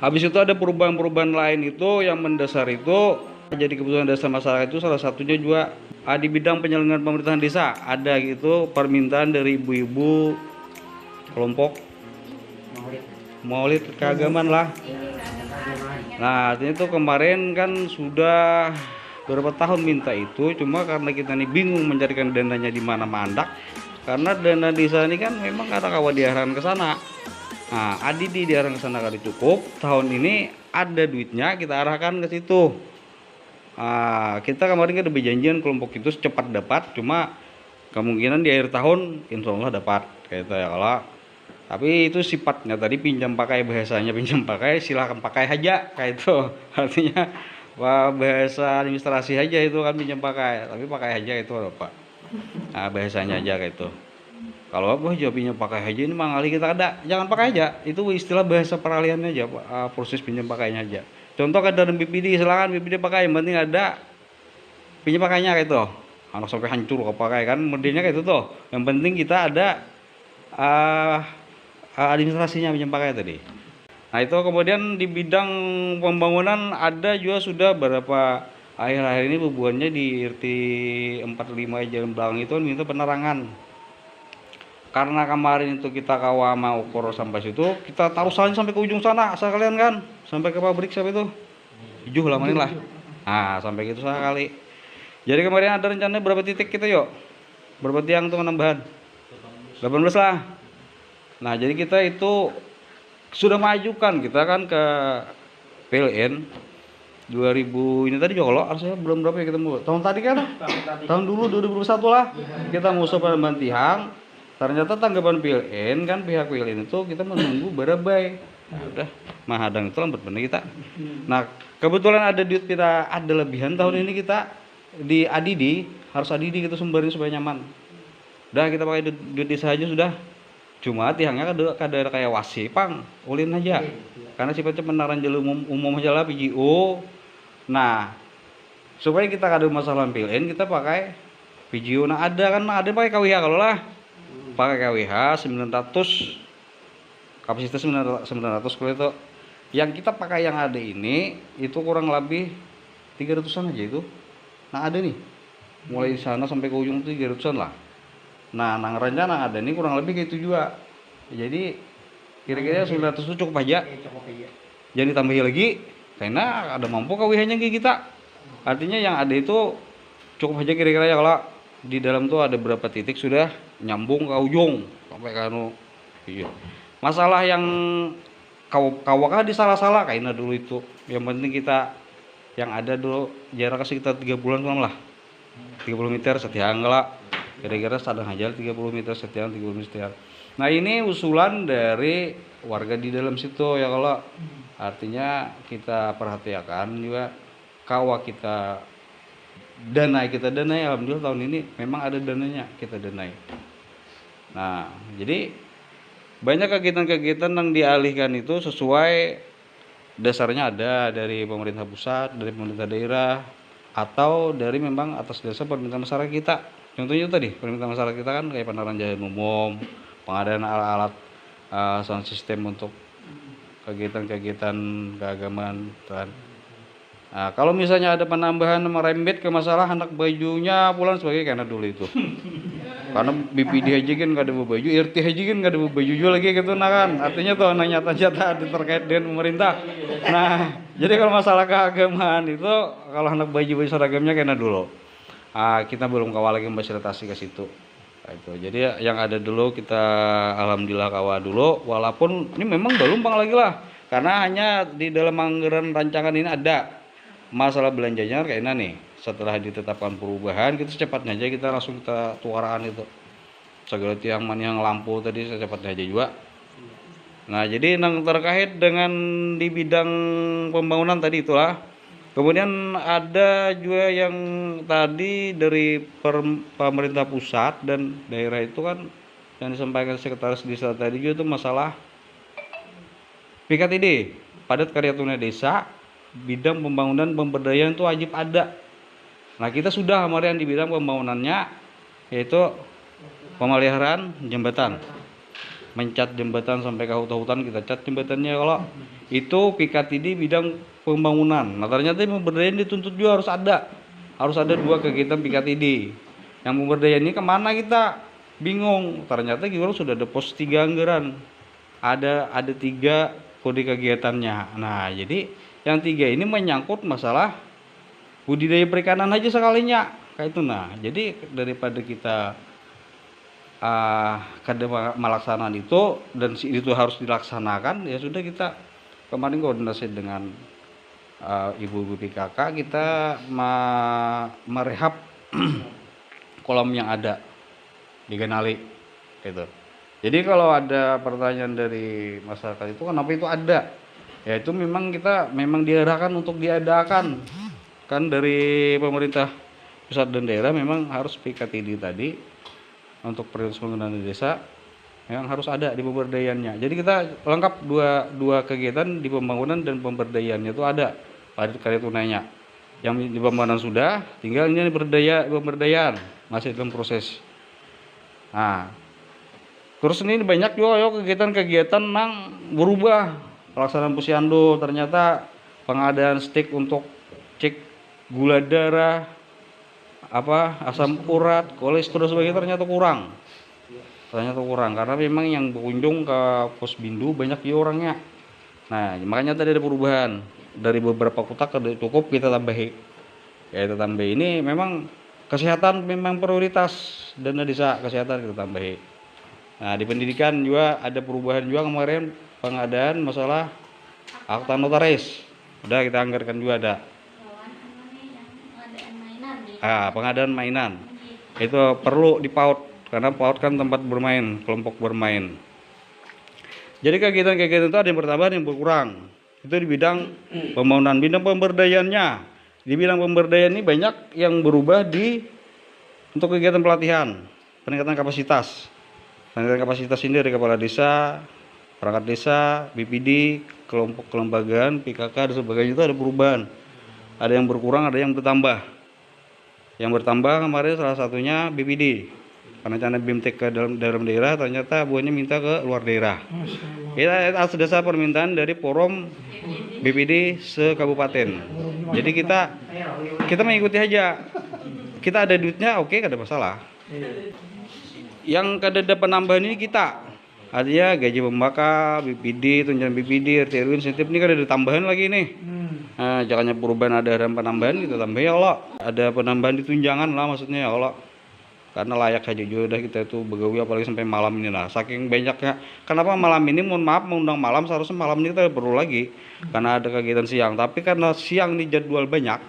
Habis itu ada perubahan-perubahan lain itu yang mendasar itu jadi kebutuhan dasar masyarakat itu salah satunya juga di bidang penyelenggaraan pemerintahan desa ada gitu permintaan dari ibu-ibu kelompok Maulid keagamaan lah. Nah, artinya itu kemarin kan sudah berapa tahun minta itu, cuma karena kita nih bingung mencarikan dananya di mana mandak, karena dana desa ini kan memang kata kawan diarahkan ke sana. Nah, Adidi diarahkan ke sana kali cukup. Tahun ini ada duitnya kita arahkan ke situ. Kita kemarin kan udah berjanjian kelompok itu secepat dapat, cuma kemungkinan di akhir tahun insya Allah dapat kayak itu ya kalau. Tapi itu sifatnya tadi pinjam pakai, bahasanya pinjam pakai silahkan pakai aja kayak itu. Artinya bahasa administrasi aja itu kan pinjam pakai, tapi pakai aja itu apa? Bahasanya aja kayak itu. Kalau apa jawabnya pakai aja ini mah kali kita ada, jangan pakai aja. Itu istilah bahasa peralihannya aja, proses pinjam pakainya aja. Contoh ada BPD, silakan BPD pakai, yang penting ada pinjam pakainya kayak itu. Anak sampai hancur kau pakai kan, mendingnya kayak itu tuh. Yang penting kita ada administrasinya pinjam pakai tadi. Nah itu kemudian di bidang pembangunan ada juga sudah berapa akhir-akhir ini hubungannya di RT 45 Jalan Belakang itu minta penerangan. Karena kemarin itu kita kawa mau ukur sampai situ, kita taruh salin sampai ke ujung sana, asal kalian kan, sampai ke pabrik siapa itu? Ijuh lah manin lah. Nah sampai gitu sekali. Jadi kemarin ada rencana berapa titik kita yuk? Berapa tiang tuh penambahan? 18 lah. Nah jadi kita itu sudah mengajukan kita kan ke PLN 2000 ini tadi juga kalau harusnya belum berapa ya kita mau tahun tadi kan tahun dulu 2021 lah kita mau penambahan tiang. Ternyata tanggapan PLN kan pihak PLN itu kita menunggu berabai. Udah mahadang itu lambat bener kita. Nah kebetulan ada duit kita ada lebihan tahun ini kita di ADD harus ADD kita sumberin supaya nyaman. Udah kita pakai duit desa aja sudah. Cuma tiangnya kada kayak wasipang, ulin aja. Karena sifatnya penaran jalur umum aja lah PGO. Nah, supaya kita kada masalah PLN kita pakai PGO. Nah, ada pakai KWH kalau lah. Pakai KWH 900 kapasitas 900 kalau itu. Yang kita pakai yang ada ini itu kurang lebih 300-an aja itu. Nah, ada nih. Mulai di sana sampai ke ujung itu 300-an lah. Nah, nang rencana ada ini kurang lebih kayak itu juga. Jadi kira-kira 900 itu cukup aja. Jangan ditambahi lagi karena ada mampu KWH-nya kayak kita. Artinya yang ada itu cukup aja kira-kira ya kalau di dalam tuh ada berapa titik sudah nyambung ke ujung sampai kanu. Iya. Masalah yang kawakah disalah-salah kayaknya dulu itu. Yang penting kita yang ada dulu jarak sekitar 3 bulan lah. 30 meter setiang lah. Kira-kira sadang aja 30 meter setiang 30 meter. Nah ini usulan dari warga di dalam situ ya kalau artinya kita perhatikan juga kawah kita danai alhamdulillah tahun ini memang ada dananya kita danai. Nah jadi banyak kegiatan-kegiatan yang dialihkan itu sesuai dasarnya ada dari pemerintah pusat, dari pemerintah daerah atau dari memang atas dasar permintaan masyarakat kita. Contohnya tadi permintaan masyarakat kita kan kayak penerangan jalan umum, pengadaan alat-alat sound system untuk kegiatan-kegiatan keagamaan dan kalau misalnya ada penambahan merembet ke masalah anak bajunya pulang sebagai karena dulu itu karena BPD aja kan nggak ada baju, RT aja kan nggak ada baju juga lagi gitu nah kan artinya tuh nyata-nyata terkait dengan pemerintah. Nah jadi kalau masalah keagamaan itu kalau anak baju seragamnya karena dulu kita belum kawal lagi memfasilitasi ke situ. Itu. Jadi yang ada dulu kita alhamdulillah kawal dulu walaupun ini memang belum bang lagi lah karena hanya di dalam anggaran rancangan ini ada masalah belanjanya kayaknya nih setelah ditetapkan perubahan kita secepatnya aja kita langsung kita tuaraan itu segala tiang yang lampu tadi secepatnya aja juga. Nah jadi yang terkait dengan di bidang pembangunan tadi itulah. Kemudian ada juga yang tadi dari pemerintah pusat dan daerah itu kan yang disampaikan sekretaris desa tadi juga itu masalah PKTD padat karya tunai desa bidang pembangunan pemberdayaan itu wajib ada. Nah kita sudah kemarin di bidang pembangunannya yaitu pemeliharaan jembatan. mencat jembatan sampai ke hutan kita cat jembatannya. Kalau itu PKTD bidang pembangunan. Nah ternyata pemberdayaan dituntut juga harus ada 2 kegiatan PKTD. Yang pemberdayaan ini kemana kita bingung. Ternyata kita sudah ada pos 3 anggaran, ada 3 kode kegiatannya. Nah jadi yang 3 ini menyangkut masalah budidaya perikanan aja sekalinya kayak itu. Nah jadi daripada kita kada melaksanakan itu dan itu harus dilaksanakan, ya sudah kita kemarin koordinasi dengan ibu-ibu PKK, kita merehab kolam yang ada di Ganali gitu. Jadi kalau ada pertanyaan dari masyarakat itu kenapa itu ada, ya itu memang kita diarahkan untuk diadakan kan dari pemerintah pusat dan daerah, memang harus PKTD tadi untuk prioritas penggunaan desa yang harus ada di pemberdayaannya. Jadi kita lengkap dua kegiatan di pembangunan dan pemberdayaannya itu ada karya tunainya. Yang di pembangunan sudah, tinggal ini pemberdayaan masih dalam proses. Nah, terus ini banyak juga kegiatan-kegiatan yang berubah. Pelaksanaan posyandu, ternyata pengadaan stik untuk cek gula darah, asam urat, kolesterol sebagainya ternyata kurang karena memang yang berkunjung ke pos bindu banyak ya orangnya. Nah makanya tadi ada perubahan dari beberapa kota ke cukup kita tambahi, ya kita tambah ini memang kesehatan memang prioritas, dana desa kesehatan kita tambahi. Nah di pendidikan juga ada perubahan juga, kemarin pengadaan masalah akta notaris udah kita anggarkan juga ada. Pengadaan mainan itu perlu dipaut karena PAUD kan tempat bermain, kelompok bermain. Jadi kegiatan-kegiatan itu ada yang bertambah, ada yang berkurang. Itu di bidang pembangunan. Bidang pemberdayaannya, di bidang pemberdayaan ini banyak yang berubah untuk kegiatan pelatihan, peningkatan kapasitas. Peningkatan kapasitas ini dari kepala desa, perangkat desa, BPD, kelompok kelembagaan, PKK dan sebagainya, itu ada perubahan. Ada yang berkurang, ada yang bertambah. Yang bertambah kemarin salah satunya BPD, karena BIMTEK ke dalam daerah, ternyata buahnya minta ke luar daerah. Kita atas dasar permintaan dari forum BPD se-kabupaten. Jadi kita mengikuti aja. Kita ada duitnya, oke, kada masalah. Yang kada ada penambahan ini kita, artinya gaji pembaka, BPD, tunjangan BPD, RT RW, insentif ini kada ada tambahan lagi nih. Nah, jangannya perubahan ada penambahan, kita tambah ya Allah. Ada penambahan di tunjangan lah maksudnya ya Allah. Karena layak saja juga kita itu begawi, apalagi sampai malam ini lah. Saking banyaknya. Kenapa malam ini, mohon maaf, mengundang malam, seharusnya malam ini kita perlu lagi karena ada kegiatan siang. Tapi karena siang ini jadwal banyak,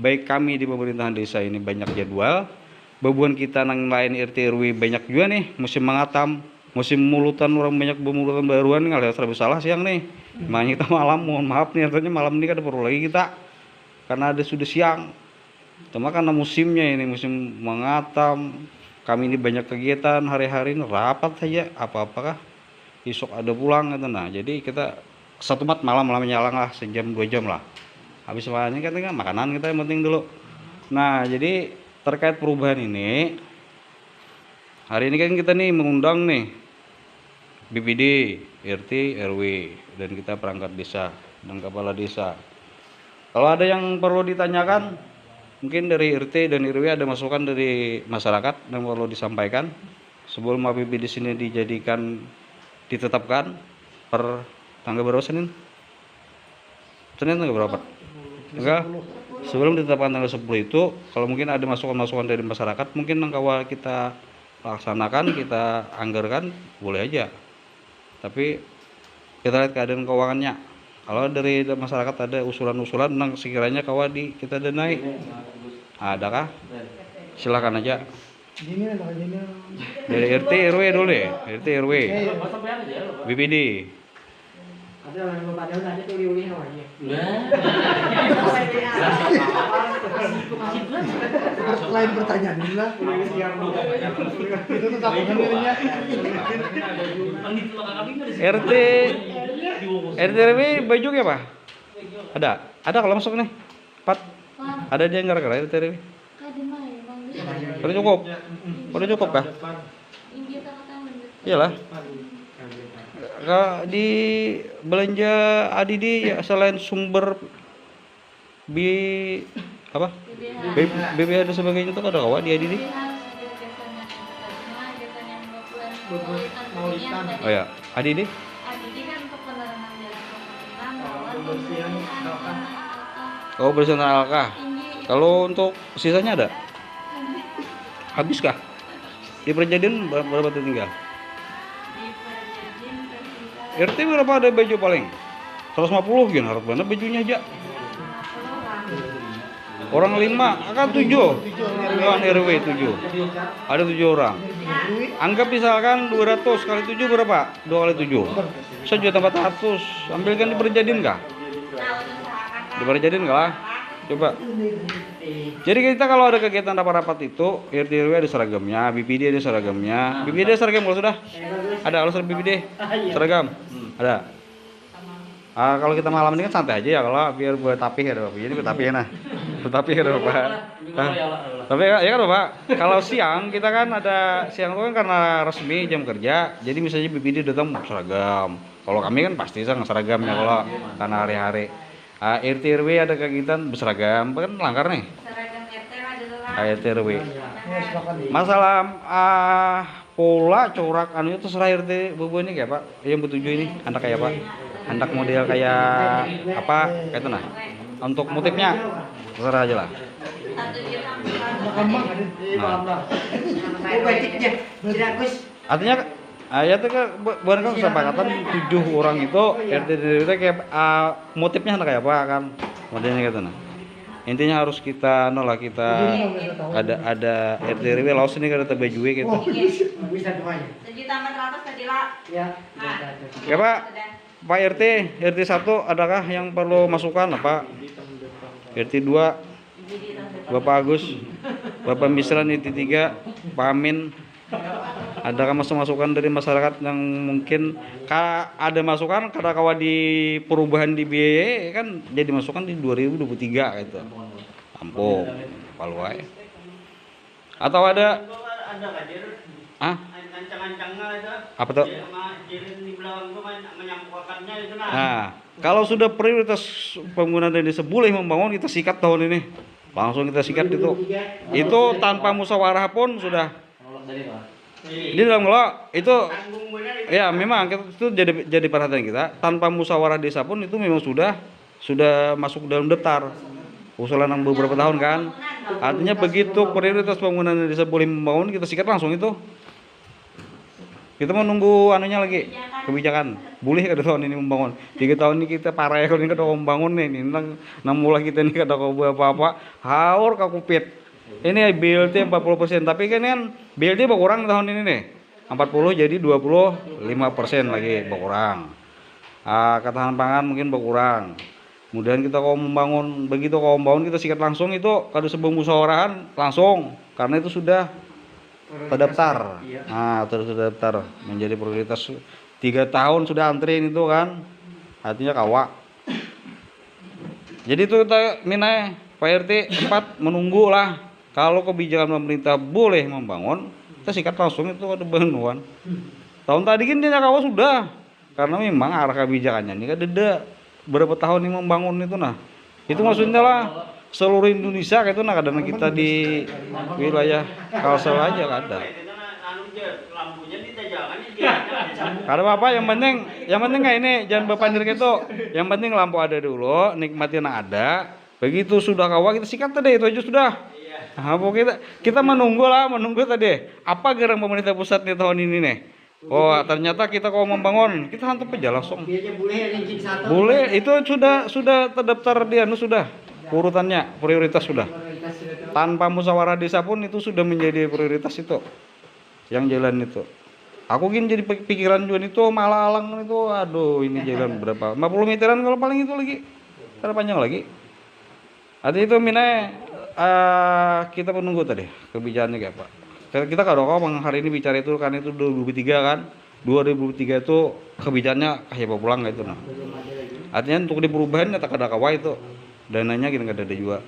baik kami di pemerintahan desa ini banyak jadwal, bebuan kita nang lain RT RW banyak juga nih, musim mengatam, musim mulutan, orang banyak bermulutan baruan, nggak serba salah siang nih. Makanya kita malam, mohon maaf nih, artinya malam ini kan perlu lagi kita karena ada sudah siang. Cuma karena musimnya ini musim mengatam, kami ini banyak kegiatan hari-hari ini rapat saja, apakah besok ada pulang gitu. Nah jadi kita satu malam nyalang lah, sejam 2 jam lah. Habis ini kan makanan kita yang penting dulu. Nah jadi terkait perubahan ini, hari ini kan kita nih mengundang nih BPD, RT, RW, dan kita perangkat desa dan kepala desa. Kalau ada yang perlu ditanyakan, mungkin dari RT dan RW ada masukan dari masyarakat yang perlu disampaikan sebelum APB di sini ditetapkan per tanggal berapa Senin? Senin tanggal berapa? Enggak. Sebelum ditetapkan tanggal 10 itu, kalau mungkin ada masukan-masukan dari masyarakat, mungkin yang awal kita laksanakan, kita anggarkan, boleh aja. Tapi kita lihat keadaan keuangannya. Kalau dari masyarakat ada usulan-usulan tentang sekiranya kita danai, adakah? Silakan aja. Dari RT RW dulu ya, RT RW, BPD. Lain pertanyaan lah. Itu tuh takutnya. RT RW baju ya Pak? Ada kalau masuk nih. Ada dia enggak kira RT RW? Udah cukup kah? Iyalah. di belanja ADD ya, selain sumber bi apa BBH dan sebagainya itu ada kawa di ADD. Oh ya, ADD? ADD kan untuk penerangan jalan Pembersihan alkah. Oh, bersihan alkah. tinggi. Kalau untuk sisanya ada? Habis kah? Di perjadian berapa tuh tinggal? Di perjanjian tertinggal RT berapa ada baju paling? 150 gini harus bener bajunya aja. 50 orang. Orang 5, kan 7. Kawan RW 7. Ada 7 orang. Anggap misalkan 200 kali 7 berapa? 2 kali 7. 1.400.000. Ambilkan di perjadian kah? Di perjadian kah lah? Coba. Jadi kita kalau ada kegiatan rapat-rapat itu, RT RW ada seragamnya, BPD ada seragamnya. BPD ada seragam kalau sudah? Ada kalau sudah BPD? Seragam? Ada. Kalau kita malam ini kan santai aja ya, kalau biar buat tapih ya Bapak. Jadi buat tapih nah. Buat tapih ya Bapak. Tapi ya kan Bapak, kalau siang kita kan ada siang itu kan karena resmi jam kerja. Jadi misalnya BPD datang seragam. Kalau kami kan pasti seragam ya kalau karena hari-hari. RT RW ada kegiatan berseragam, kan langgar nih. Seragam RT adalah RT RW. Masalah pola corak anu itu terserah RT bubu ini kayak Pak. Yang bertujuh ini anak kayak Pak. Anak model kayak apa? Kayak itu nah. Untuk motifnya terserah aja lah. 1 juta. Artinya ya itu kan bukan kan kesepakatan 7 orang itu RT RW kayak motifnya anak kayak apa kan? Modelnya gitu nah. Intinya harus kita nolak kita ada RT RW laos ini kan ada baju gitu. Bisa semuanya. 1.400.000 tadi lah. Ya. Ya Pak, Pak RT 1 adakah yang perlu masukan apa? RT 2 Bapak Agus, Bapak Misran RT 3, Pak Amin. Adakah masukan dari masyarakat yang mungkin ada masukan karena kawa di perubahan di biaya kan jadi masukan di 2023 gitu. Lampung, Paluai. Atau ada ancang-ancangnya itu apa tuh? jirin di belakang itu menyampaikannya itu nah. Nah, kalau sudah prioritas pembangunan desa boleh membangun kita sikat tahun ini. Langsung kita sikat itu. Itu tanpa musyawarah pun sudah. Di dalam kalau itu ya memang itu jadi perhatian kita tanpa musyawarah desa pun itu memang sudah masuk dalam daftar usulan yang beberapa tahun kan. Artinya begitu prioritas pembangunan desa boleh membangun kita sikat langsung itu. Kita mau nunggu anunya lagi kebijakan boleh kada tahun ini membangun 3 tahun ini kita parah ya kalau ini kada membangun nih nang mulai kita ini kada kau apa-apa haur kakupit. Ini BLT 40%, tapi kan BLT berkurang tahun ini nih. 40 jadi 25% lagi berkurang. Ketahanan pangan mungkin berkurang. Kemudian kita kalau membangun, begitu kalau membangun kita sikat langsung itu kalau sebelum musyawarah langsung karena itu sudah terdaftar. Nah, terdaftar menjadi prioritas 3 tahun sudah antriin itu kan. Artinya kawak. Jadi itu kita minai Pak RT 4 menunggu lah. Kalau kebijakan pemerintah boleh membangun, kita sikat langsung itu ada bantuan. Tahun tadi kan dia kawa sudah, karena memang arah kebijakannya ini kan ada berapa tahun ini membangun itu nah. Itu maksudnya lah seluruh Indonesia kayak itu nah kadang kita di wilayah Kalsel aja ada. Lampunya ditajakan Kada apa yang penting kayak ini jangan berpandir gitu. Yang penting lampu ada dulu, nikmatin ada. Begitu sudah kawa kita sikat tadi itu aja sudah. Nah, kita menunggu tadi apa gerak pemerintah pusat di tahun ini nih. Oh ternyata kita kalau membangun kita hantam aja langsung. Boleh itu sudah terdaftar di anu sudah urutannya prioritas sudah. Tanpa musyawarah desa pun itu sudah menjadi prioritas itu yang jalan itu. Aku gini jadi pikiran juga itu malah alang itu aduh ini jalan berapa 50 meteran kalau paling itu lagi ada panjang lagi. Artinya itu kita menunggu tadi kebijakannya kayak apa. Kita kada kok hari ini bicara itu kan itu 2023 kan. 2023 itu kebijakannya kayak apa pulang gitu nah. Artinya untuk di perubahan tak ada kawa itu. Dananya kita kada ada juga.